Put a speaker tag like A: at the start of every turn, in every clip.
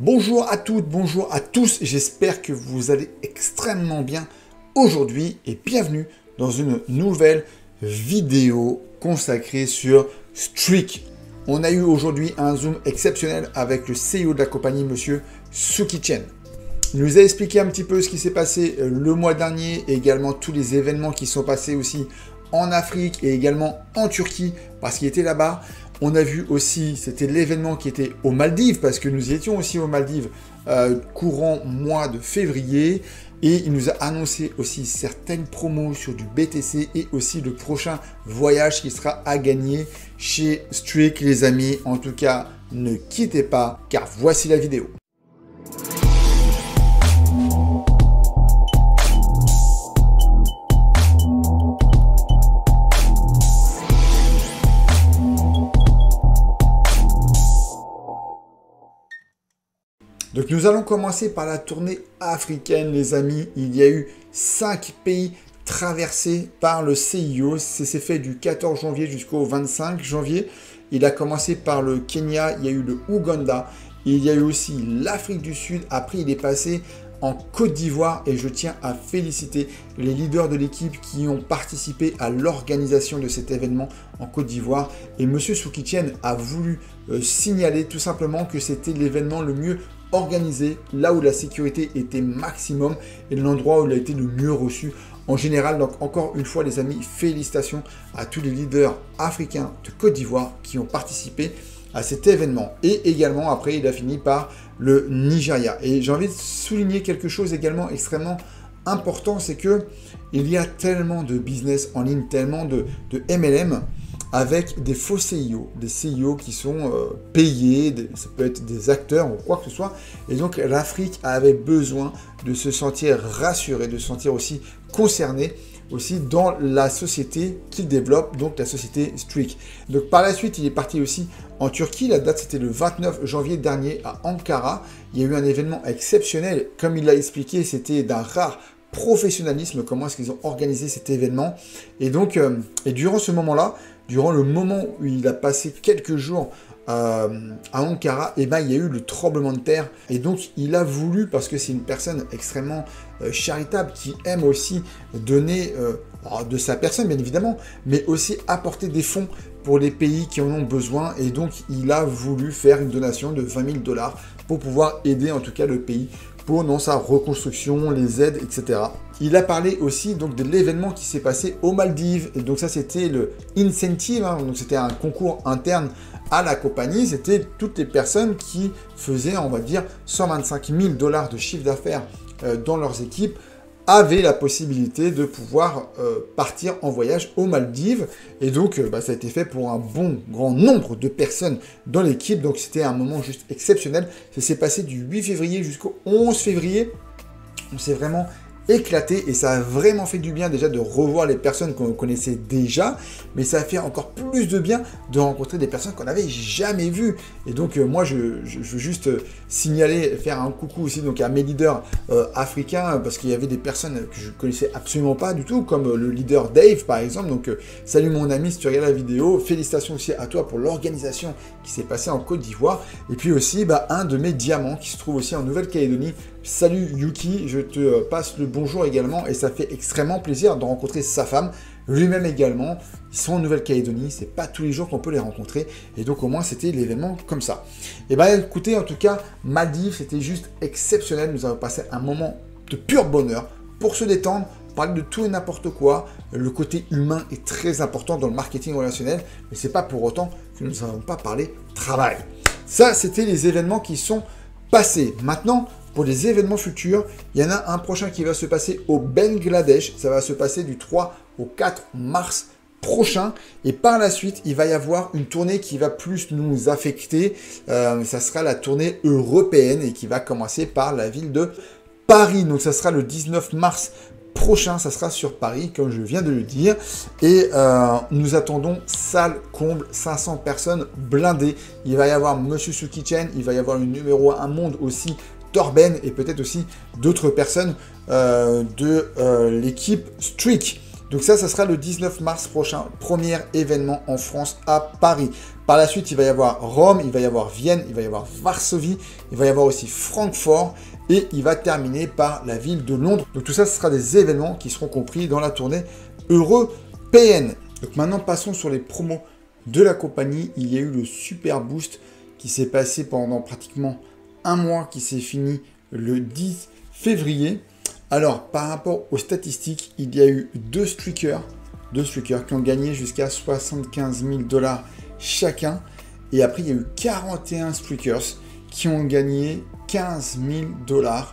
A: Bonjour à toutes, bonjour à tous, j'espère que vous allez extrêmement bien aujourd'hui et bienvenue dans une nouvelle vidéo consacrée sur Streak. On a eu aujourd'hui un zoom exceptionnel avec le CEO de la compagnie, monsieur Suki Chen. Il nous a expliqué un petit peu ce qui s'est passé le mois dernier et également tous les événements qui sont passés aussi en Afrique et également en Turquie parce qu'il était là-bas. On a vu aussi, c'était l'événement qui était aux Maldives, parce que nous étions aussi aux Maldives courant mois de février. Et il nous a annoncé aussi certaines promos sur du BTC et aussi le prochain voyage qui sera à gagner chez Streak, les amis. En tout cas, ne quittez pas, car voici la vidéo. Donc nous allons commencer par la tournée africaine, les amis. Il y a eu 5 pays traversés par le CIO. C'est fait du 14 janvier jusqu'au 25 janvier. Il a commencé par le Kenya, il y a eu le Ouganda, il y a eu aussi l'Afrique du Sud. Après, il est passé en Côte d'Ivoire et je tiens à féliciter les leaders de l'équipe qui ont participé à l'organisation de cet événement en Côte d'Ivoire. Et monsieur Suki Chen a voulu signaler tout simplement que c'était l'événement le mieux organisé, là où la sécurité était maximum et l'endroit où il a été le mieux reçu en général. Donc encore une fois les amis, félicitations à tous les leaders africains de Côte d'Ivoire qui ont participé à cet événement. Et également après il a fini par le Nigeria. Et j'ai envie de souligner quelque chose également extrêmement important, c'est que il y a tellement de business en ligne, tellement de MLM avec des faux CIO, des CIO qui sont payés, ça peut être des acteurs ou quoi que ce soit. Et donc l'Afrique avait besoin de se sentir rassurée, de se sentir aussi concernée aussi dans la société qu'il développe, donc la société Streak. Donc par la suite, il est parti aussi en Turquie. La date, c'était le 29 janvier dernier à Ankara. Il y a eu un événement exceptionnel. Comme il l'a expliqué, c'était d'un rare professionnalisme, comment est-ce qu'ils ont organisé cet événement. Et donc, et durant ce moment-là, durant le moment où il a passé quelques jours à Ankara, et ben, il y a eu le tremblement de terre. Et donc, il a voulu, parce que c'est une personne extrêmement charitable, qui aime aussi donner de sa personne, bien évidemment, mais aussi apporter des fonds pour les pays qui en ont besoin. Et donc, il a voulu faire une donation de 20 000 $ pour pouvoir aider en tout cas le pays dans sa reconstruction, les aides, etc. Il a parlé aussi donc de l'événement qui s'est passé aux Maldives. Et donc ça, c'était le incentive, hein. Donc c'était un concours interne à la compagnie. C'était toutes les personnes qui faisaient, on va dire, 125 000 $ de chiffre d'affaires dans leurs équipes avaient la possibilité de pouvoir partir en voyage aux Maldives. Et donc, ça a été fait pour un bon grand nombre de personnes dans l'équipe. Donc, c'était un moment juste exceptionnel. Ça s'est passé du 8 février jusqu'au 11 février. On s'est vraiment éclaté et ça a vraiment fait du bien déjà de revoir les personnes qu'on connaissait déjà, mais ça a fait encore plus de bien de rencontrer des personnes qu'on n'avait jamais vues. Et donc moi je veux juste signaler, faire un coucou aussi donc à mes leaders africains, parce qu'il y avait des personnes que je connaissais absolument pas du tout, comme le leader Dave par exemple. Donc salut mon ami si tu regardes la vidéo, félicitations aussi à toi pour l'organisation qui s'est passée en Côte d'Ivoire. Et puis aussi un de mes diamants qui se trouve aussi en Nouvelle-Calédonie. Salut Yuki, je te passe le bonjour également et ça fait extrêmement plaisir de rencontrer sa femme, lui-même également. Ils sont en Nouvelle-Calédonie, c'est pas tous les jours qu'on peut les rencontrer et donc au moins c'était l'événement comme ça. Et écoutez, en tout cas, Maldives, c'était juste exceptionnel. Nous avons passé un moment de pur bonheur pour se détendre, parler de tout et n'importe quoi. Le côté humain est très important dans le marketing relationnel, mais c'est pas pour autant que nous n'avons pas parlé travail. Ça, c'était les événements qui sont passés. Maintenant, pour les événements futurs, il y en a un prochain qui va se passer au Bangladesh. Ça va se passer du 3 au 4 mars prochain. Et par la suite, il va y avoir une tournée qui va plus nous affecter. Ça sera la tournée européenne et qui va commencer par la ville de Paris. Donc, ça sera le 19 mars prochain. Ça sera sur Paris, comme je viens de le dire. Et nous attendons salle comble, 500 personnes blindées. Il va y avoir monsieur Suki Chen. Il va y avoir le numéro 1 monde aussi, Torben, et peut-être aussi d'autres personnes de l'équipe Streak. Donc ça sera le 19 mars prochain, premier événement en France à Paris. Par la suite, il va y avoir Rome, il va y avoir Vienne, il va y avoir Varsovie, il va y avoir aussi Francfort et il va terminer par la ville de Londres. Donc tout ça, ce sera des événements qui seront compris dans la tournée européenne. Donc maintenant, passons sur les promos de la compagnie. Il y a eu le Super Boost qui s'est passé pendant pratiquement un mois, qui s'est fini le 10 février. Alors, par rapport aux statistiques, il y a eu deux streakers qui ont gagné jusqu'à 75 000 $ chacun. Et après, il y a eu 41 streakers qui ont gagné 15 000 $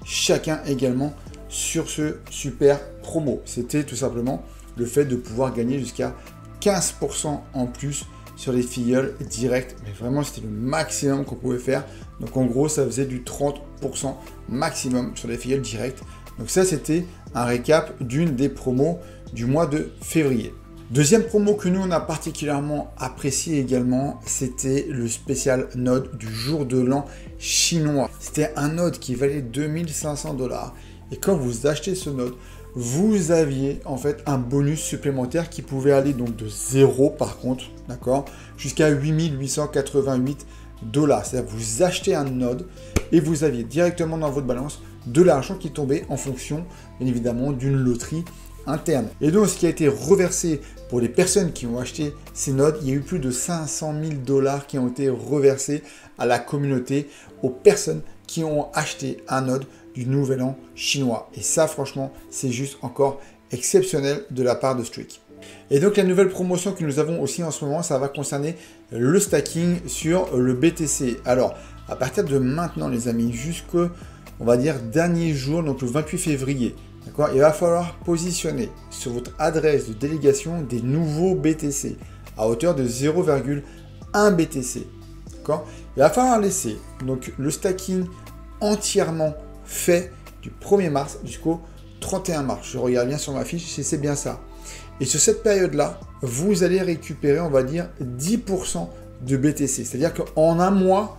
A: chacun également sur ce super promo. C'était tout simplement le fait de pouvoir gagner jusqu'à 15% en plus sur les filleuls directs. Mais vraiment, c'était le maximum qu'on pouvait faire. Donc en gros, ça faisait du 30% maximum sur les filleuls directs. Donc ça, c'était un récap d'une des promos du mois de février. Deuxième promo que nous, on a particulièrement apprécié également, c'était le spécial node du jour de l'an chinois. C'était un node qui valait 2500 $. Et quand vous achetez ce node, vous aviez en fait un bonus supplémentaire qui pouvait aller donc de 0 par contre, d'accord, jusqu'à 8888 $. C'est-à-dire que vous achetez un node et vous aviez directement dans votre balance de l'argent qui tombait en fonction, bien évidemment, d'une loterie interne. Et donc, ce qui a été reversé pour les personnes qui ont acheté ces nodes, il y a eu plus de 500 000 $ qui ont été reversés à la communauté, aux personnes qui ont acheté un node du Nouvel An chinois. Et ça, franchement, c'est juste encore exceptionnel de la part de Streak. Et donc, la nouvelle promotion que nous avons aussi en ce moment, ça va concerner le stacking sur le BTC. Alors, à partir de maintenant, les amis, jusqu'au, on va dire, dernier jour, donc le 28 février, d'accord, il va falloir positionner sur votre adresse de délégation des nouveaux BTC à hauteur de 0,1 BTC. D'accord, il va falloir laisser donc le stacking entièrement fait du 1er mars jusqu'au 31 mars. Je regarde bien sur ma fiche, c'est bien ça. Et sur cette période-là, vous allez récupérer, on va dire, 10% de BTC. C'est-à-dire qu'en un mois,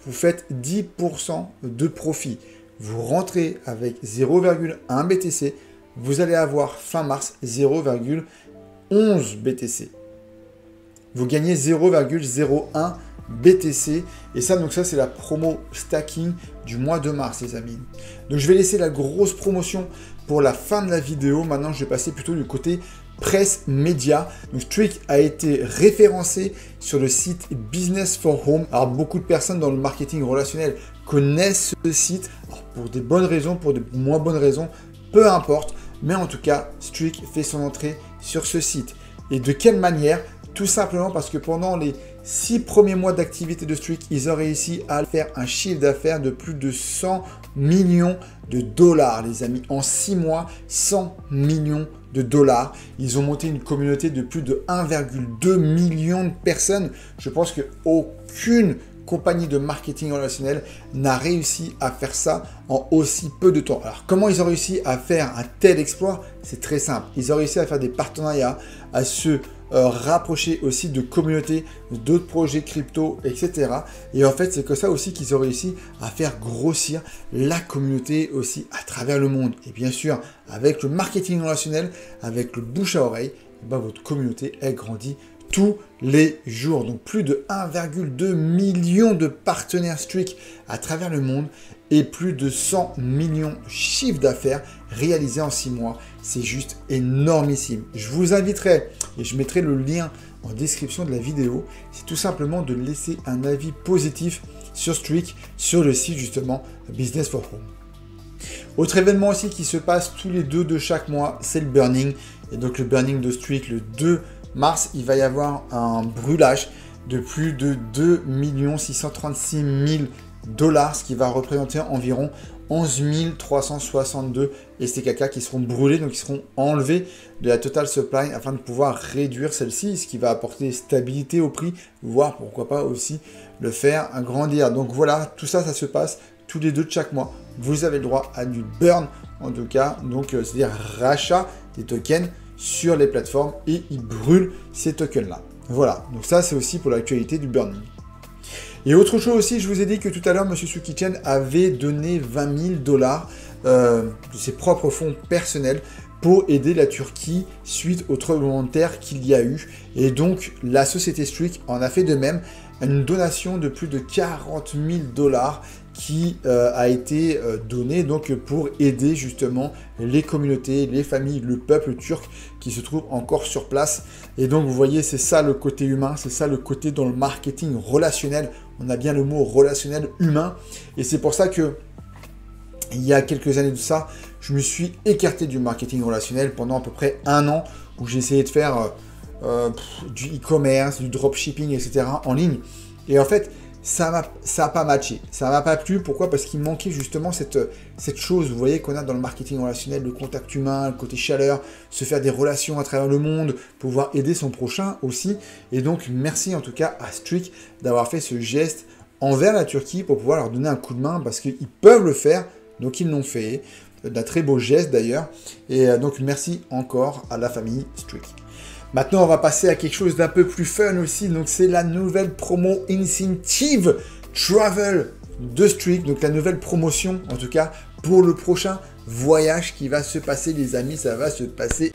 A: vous faites 10% de profit. Vous rentrez avec 0,1 BTC, vous allez avoir fin mars 0,11 BTC. Vous gagnez 0,01 BTC et ça, donc ça c'est la promo stacking du mois de mars, les amis. Donc je vais laisser la grosse promotion pour la fin de la vidéo. Maintenant, je vais passer plutôt du côté presse média. Donc Streak a été référencé sur le site Business for Home. Alors beaucoup de personnes dans le marketing relationnel connaissent ce site. Alors, pour des bonnes raisons, pour de moins bonnes raisons, peu importe. Mais en tout cas, Streak fait son entrée sur ce site. Et de quelle manière? Tout simplement parce que pendant les 6 premiers mois d'activité de Streak, ils ont réussi à faire un chiffre d'affaires de plus de 100 millions de dollars, les amis. En 6 mois, 100 millions de dollars. Ils ont monté une communauté de plus de 1,2 million de personnes. Je pense qu'aucune compagnie de marketing relationnel n'a réussi à faire ça en aussi peu de temps. Alors, comment ils ont réussi à faire un tel exploit? C'est très simple. Ils ont réussi à faire des partenariats, à se rapprocher aussi de communautés, d'autres projets crypto, etc. Et en fait, c'est que ça aussi qu'ils ont réussi à faire grossir la communauté aussi à travers le monde. Et bien sûr, avec le marketing relationnel, avec le bouche à oreille, ben, votre communauté, elle grandit tous les jours. Donc plus de 1,2 million de partenaires Streak à travers le monde et plus de 100 millions de chiffres d'affaires réalisés en 6 mois. C'est juste énormissime. Je vous inviterai, et je mettrai le lien en description de la vidéo, c'est tout simplement de laisser un avis positif sur Streak, sur le site justement Business for Home. Autre événement aussi qui se passe tous les 2 de chaque mois, c'est le burning. Et donc le burning de Streak, le 2 mars, il va y avoir un brûlage de plus de 2 636 000 $, ce qui va représenter environ 11 362 STKK qui seront brûlés, donc qui seront enlevés de la total supply afin de pouvoir réduire celle-ci, ce qui va apporter stabilité au prix, voire pourquoi pas aussi le faire grandir. Donc voilà, tout ça, ça se passe tous les 2 de chaque mois. Vous avez le droit à du burn, en tout cas, donc c'est-à-dire rachat des tokens sur les plateformes et ils brûlent ces tokens-là. Voilà, donc ça c'est aussi pour l'actualité du burning. Et autre chose aussi, je vous ai dit que tout à l'heure, Monsieur Suki-chan avait donné 20 000 $ de ses propres fonds personnels pour aider la Turquie suite au tremblement de terre qu'il y a eu. Et donc, la société Streak en a fait de même, une donation de plus de 40 000 $ qui a été donnée donc pour aider justement les communautés, les familles, le peuple turc qui se trouve encore sur place. Et donc, vous voyez, c'est ça le côté humain, c'est ça le côté dans le marketing relationnel. On a bien le mot relationnel humain. Et c'est pour ça que il y a quelques années de ça, je me suis écarté du marketing relationnel pendant à peu près 1 an où j'ai essayé de faire du e-commerce, du dropshipping, etc. en ligne. Et en fait, ça n'a pas matché. Ça m'a pas plu. Pourquoi? Parce qu'il manquait justement cette chose, vous voyez, qu'on a dans le marketing relationnel, le contact humain, le côté chaleur, se faire des relations à travers le monde, pouvoir aider son prochain aussi. Et donc, merci en tout cas à Streak d'avoir fait ce geste envers la Turquie pour pouvoir leur donner un coup de main parce qu'ils peuvent le faire. Donc, ils l'ont fait. D'un très beau geste d'ailleurs. Et donc, merci encore à la famille Streak. Maintenant, on va passer à quelque chose d'un peu plus fun aussi. Donc, c'est la nouvelle promo Incentive Travel de Streak. Donc, la nouvelle promotion, en tout cas, pour le prochain voyage qui va se passer, les amis. Ça va se passer.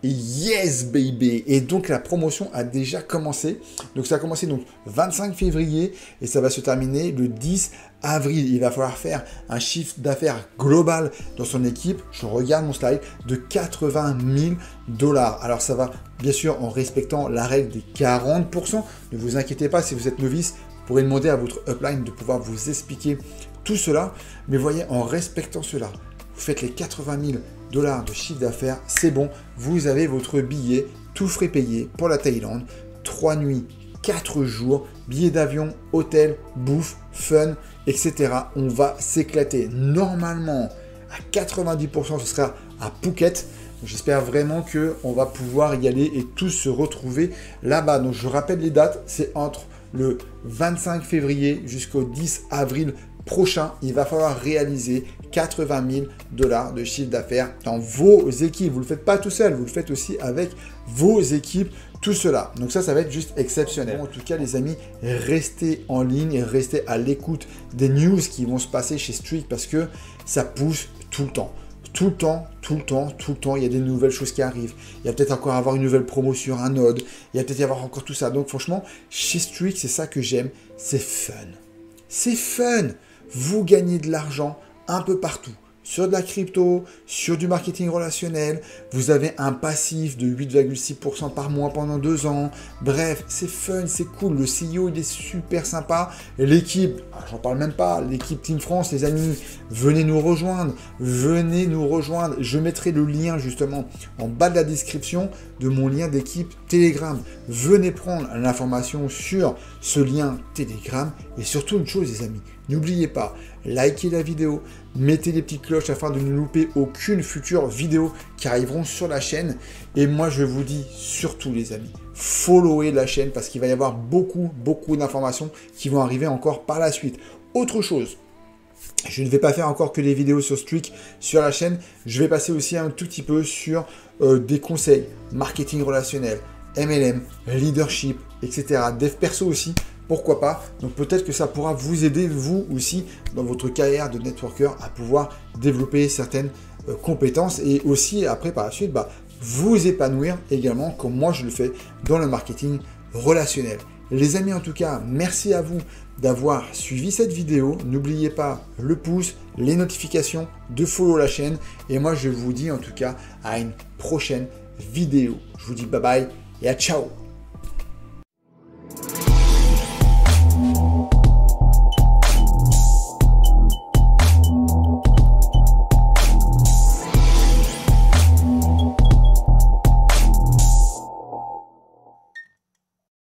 A: Yes baby. Et donc la promotion a déjà commencé. Donc ça a commencé donc 25 février et ça va se terminer le 10 avril. Il va falloir faire un chiffre d'affaires global dans son équipe. Je regarde mon slide de 80 000 $. Alors ça va bien sûr en respectant la règle des 40%. Ne vous inquiétez pas si vous êtes novice. Vous pourrez demander à votre upline de pouvoir vous expliquer tout cela. Mais voyez, en respectant cela, vous faites les 80 000 $ de chiffre d'affaires, c'est bon, vous avez votre billet, tout frais payé pour la Thaïlande, 3 nuits, 4 jours, billet d'avion, hôtel, bouffe, fun, etc. On va s'éclater. Normalement, à 90%, ce sera à Phuket. J'espère vraiment qu'on va pouvoir y aller et tous se retrouver là-bas. Donc, je rappelle les dates, c'est entre le 25 février jusqu'au 10 avril prochain. Il va falloir réaliser 80 000 $ de chiffre d'affaires dans vos équipes. Vous ne le faites pas tout seul, vous le faites aussi avec vos équipes, tout cela. Donc ça va être juste exceptionnel. Bon, en tout cas, les amis, restez en ligne et restez à l'écoute des news qui vont se passer chez Streak parce que ça pousse tout le temps. Tout le temps, il y a des nouvelles choses qui arrivent. Il y a peut-être encore avoir une nouvelle promo sur un node. Il y a peut-être y avoir encore tout ça. Donc franchement, chez Streak, c'est ça que j'aime. C'est fun. C'est fun. Vous gagnez de l'argent un peu partout. Sur de la crypto, sur du marketing relationnel. Vous avez un passif de 8,6% par mois pendant 2 ans. Bref, c'est fun, c'est cool. Le CEO, il est super sympa. L'équipe, j'en parle même pas. L'équipe Team France, les amis, venez nous rejoindre. Venez nous rejoindre. Je mettrai le lien justement en bas de la description de mon lien d'équipe Telegram. Venez prendre l'information sur ce lien Telegram. Et surtout une chose, les amis, n'oubliez pas, likez la vidéo, mettez les petites cloches afin de ne louper aucune future vidéo qui arriveront sur la chaîne. Et moi, je vous dis surtout, les amis, followez la chaîne parce qu'il va y avoir beaucoup d'informations qui vont arriver encore par la suite. Autre chose, je ne vais pas faire encore que des vidéos sur Streak sur la chaîne. Je vais passer aussi un tout petit peu sur des conseils, marketing relationnel, MLM, leadership, etc. Dev perso aussi. Pourquoi pas? Donc peut-être que ça pourra vous aider, vous aussi, dans votre carrière de networker, à pouvoir développer certaines compétences et aussi, après, par la suite, vous épanouir également, comme moi je le fais dans le marketing relationnel. Les amis, en tout cas, merci à vous d'avoir suivi cette vidéo. N'oubliez pas le pouce, les notifications, de follow la chaîne. Et moi, je vous dis en tout cas à une prochaine vidéo. Je vous dis bye bye et à ciao.